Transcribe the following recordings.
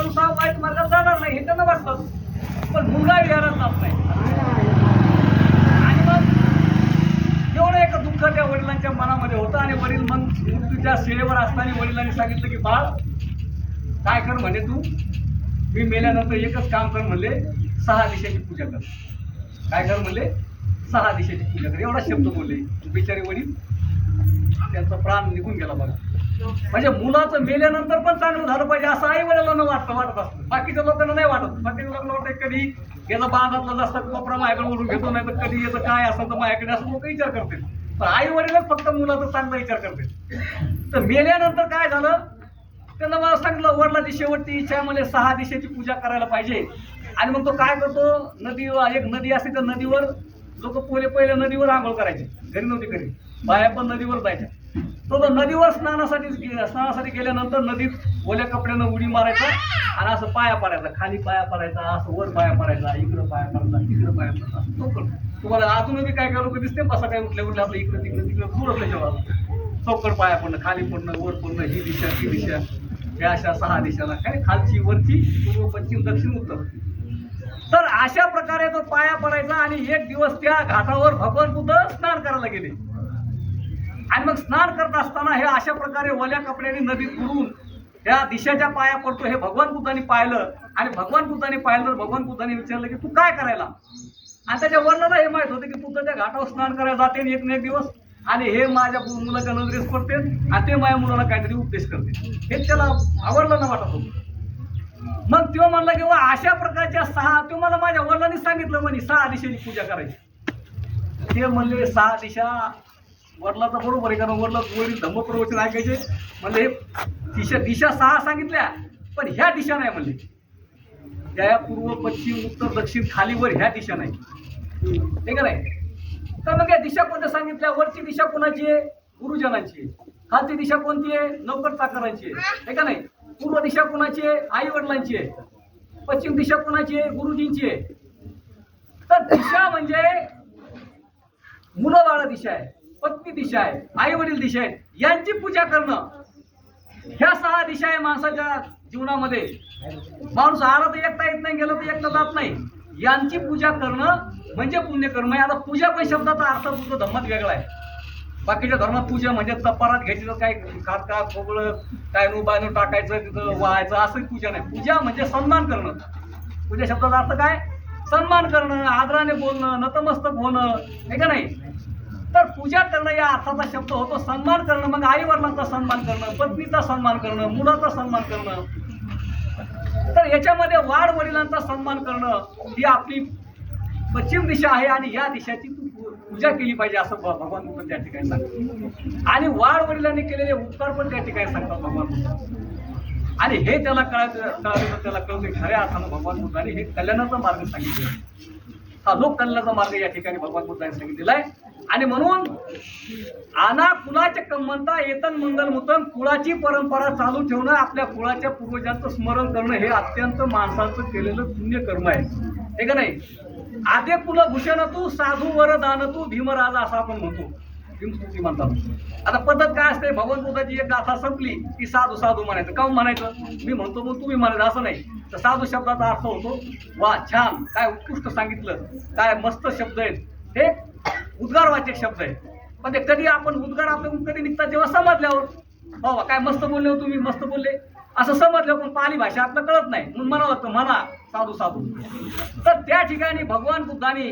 माणूस हा वाईट मार्गात जाणार नाही हे त्यांना वाटतं, पण मुलगा विहारात जात नाही. आणि मग एवढं एक दुःख त्या वडिलांच्या मनामध्ये होतं. आणि वडील मग मृत्यूच्या शिळेवर असताना वडिलांनी सांगितलं की बाळ काय कर म्हणे, तू मी मेल्यानंतर एकच काम कर म्हणले, 6 दिशेची पूजा कर. काय कर म्हणले, 6 दिशेची पूजा कर. एवढा शब्द बोलले. बिचारी वडील त्यांचा प्राण निघून गेला बघा. म्हणजे मुलाचं मेल्यानंतर पण चांगलं झालं पाहिजे असं आई वडिलांना वाटत असतं. बाकीच्या लोकांना नाही वाटत. बाकीच्या लोकांना वाटतं कधी याचा बांधातला जास्त कोपरा माझ्याकडे ओढून घेतो, नाही तर कधी याचं काय असं तर माझ्याकडे, असं लोक विचार करतील. पण आई वडीलच फक्त मुलाचा चांगला विचार करतील. तर मेल्यानंतर काय झालं, त्यांना मला सांगितलं वडिलांची शेवटची इच्छा आहे, मला 6 दिशेची पूजा करायला पाहिजे. आणि मग तो काय करतो, एक नदी असते तर नदीवर लोक पहिले नदीवर आंघोळ करायचे. घरी नव्हती घरी, बाया पण नदीवर जायच्या. तो नदीवर स्नानासाठी गेल्यानंतर नदीत ओल्या कपड्यानं उडी मारायचा आणि असं पाया पडायचा, खाली पाया पडायचा, असं वर पाया पडायचा, इकडं पाया पडायचा, तिकडं पाया पडायचा. तो पण तुम्हाला अजूनही काय लोक दिसते बसा काय उठल्या आपलं इकडं तिकडं दूर जेव्हा चौकड पाया पडणं, खाली पडणं, वर पडणं, ही दिशा ती दिशा, या अशा 6 दिशाला काय खालची वरची पूर्व पश्चिम दक्षिण उत्तर. तर अशा प्रकारे तो पाया पडायचा. आणि एक दिवस त्या घाटावर भगवान बुद्ध स्नान करायला गेले. आणि मग स्नान करत असताना हे अशा प्रकारे ओल्या कपड्याने नदीत बुडून त्या दिशाच्या पाया पडतो हे भगवान बुद्धांनी पाहिलं. आणि भगवान बुद्धांनी पाहिलं तर भगवान बुद्धांनी विचारलं की तू काय करायला. आणि त्याच्या वडिलांना हे माहित होतं की बुद्ध त्या घाटावर स्नान करायला जाते एक ना एक दिवस, आणि हे माझ्या मुलाच्या नजरेस पडते आणि ते माझ्या मुलाला काहीतरी उपदेश करते. हे त्याला आवडलं ना वाटत होतं. मग तो म्हणला की अशा प्रकारच्या 6, तो मला माझ्या वडिलांनी सांगितलं म्हणे 6 दिशेची पूजा करायची. ते म्हणले 6 दिशा. वडिलाचं बरोबर आहे, कारण वडील धम्मप्रवचन ऐकायचे. म्हणले हे दिशा 6 सांगितल्या, पण ह्या दिशा नाही म्हणले. त्या पूर्व पश्चिम उत्तर दक्षिण खाली वर ह्या दिशा नाही, हे का नाही. तर मग या दिशा कोणत्या सांगितल्या. वरची दिशा कोणाची आहे, गुरुजनांची आहे. खालची दिशा कोणती आहे, नौकर चाकरांची आहे, हे का नाही. पूर्व दिशा कोणाची आहे, आई वडिलांची आहे. पश्चिम दिशा कोणाची आहे, गुरुजींची आहे. तर दिशा म्हणजे मुलं बाळ दिशा आहे, पत्नी दिशा आहे, आई वडील दिशा आहेत. यांची पूजा करणं, ह्या 6 दिशा आहे माणसाच्या जीवनामध्ये. माणूस आला तर एकटा येत नाही, गेलं तर एकटा जात नाही. यांची पूजा करणं म्हणजे पुण्यकर्म आहे. आता पूजा पण शब्दाचा अर्थ बुद्ध धर्मात वेगळा आहे. बाकीच्या धर्मात पूजा म्हणजे तपारात घ्यायची, काय खाटका खोबळं काय बायनू टाकायचं, तिथं व्हायचं, असं पूजा नाही. पूजा म्हणजे सन्मान करणं. पूजा शब्दाचा अर्थ काय, सन्मान करणं, आदराने बोलणं, नतमस्तक होणं, हे का नाही. तर पूजा करणं या अर्थाचा शब्द होतो सन्मान करणं. मग आई वडिलांचा सन्मान करणं, पत्नीचा सन्मान करणं, मुलाचा सन्मान करणं. तर याच्यामध्ये वाढ वडिलांचा सन्मान करणं ही आपली पश्चिम दिशा आहे. आणि या दिशाची तू पूजा केली पाहिजे असं भगवान बुद्ध त्या ठिकाणी सांगतात. आणि वाढ वडिलांनी केलेले उपकार पण त्या ठिकाणी सांगतात भगवान बुद्ध. आणि हे त्याला कळालं तर त्याला कळतं खऱ्या अर्थानं भगवान बुद्धाने हे कल्याणाचा मार्ग सांगितलेला आहे. हा लोक कल्याणाचा मार्ग या ठिकाणी भगवान बुद्धाने सांगितलेला आहे. आणि म्हणून आना कुळाचे कमवता येतन मंगल मुतन, कुळाची परंपरा चालू ठेवणं, आपल्या कुळाच्या पूर्वजांचं स्मरण करणं हे अत्यंत माणसाचं केलेलं पुण्य कर्म आहे, हे का नाही. आदे कुल भूषण तू, साधू वर दान तू, भीमराजा असं आपण म्हणतो, भीमस्तुती म्हणतात. आता पद्धत काय असते, भगवान बुद्धाची एक गाथा संपली की साधू साधू म्हणायचं. का म्हणायचं, मी म्हणतो मग तुम्ही म्हणायचं असं नाही. तर साधू शब्दाचा अर्थ होतो वा छान, काय उत्कृष्ट सांगितलं, काय मस्त शब्द आहेत, हे उद्गारवाचक शब्द आहे. पण ते कधी आपण उद्गार आपल्याकडून कधी निघतात जेव्हा समजल्यावर, बाबा काय मस्त बोलले हो तुम्ही, मस्त बोलले असं समजलं, पण पाली भाषा आपलं कळत नाही म्हणून म्हणावं लागतं म्हणा साधू साधू. तर त्या ठिकाणी भगवान बुद्धाने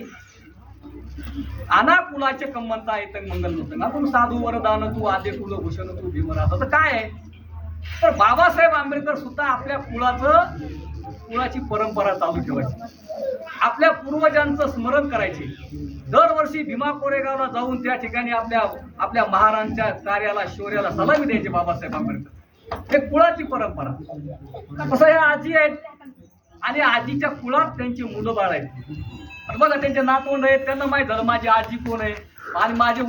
आना कुलाचे कमवता येतं मंगल नव्हतं. आपण साधू वरदान तू, आदे कुल भूषण तू, भीमराजा. तर काय आहे, तर बाबासाहेब आंबेडकर सुद्धा आपल्या कुळाची परंपरा चालू ठेवायची, आपल्या पूर्वजांचं स्मरण करायचे. दरवर्षी भीमा कोरेगावला जाऊन त्या ठिकाणी आपल्या महाराजांच्या कार्याला शौर्याला सलामी द्यायचे बाबासाहेब आंबेडकर. हे कुळाची परंपरा. कसं ह्या आजी आहेत आणि आजीच्या कुळात त्यांची मुलं बाळ आहेत. बघा त्यांचे नातवंड आहेत, त्यांना माहित झालं माझी आजी कोण आहे आणि माझे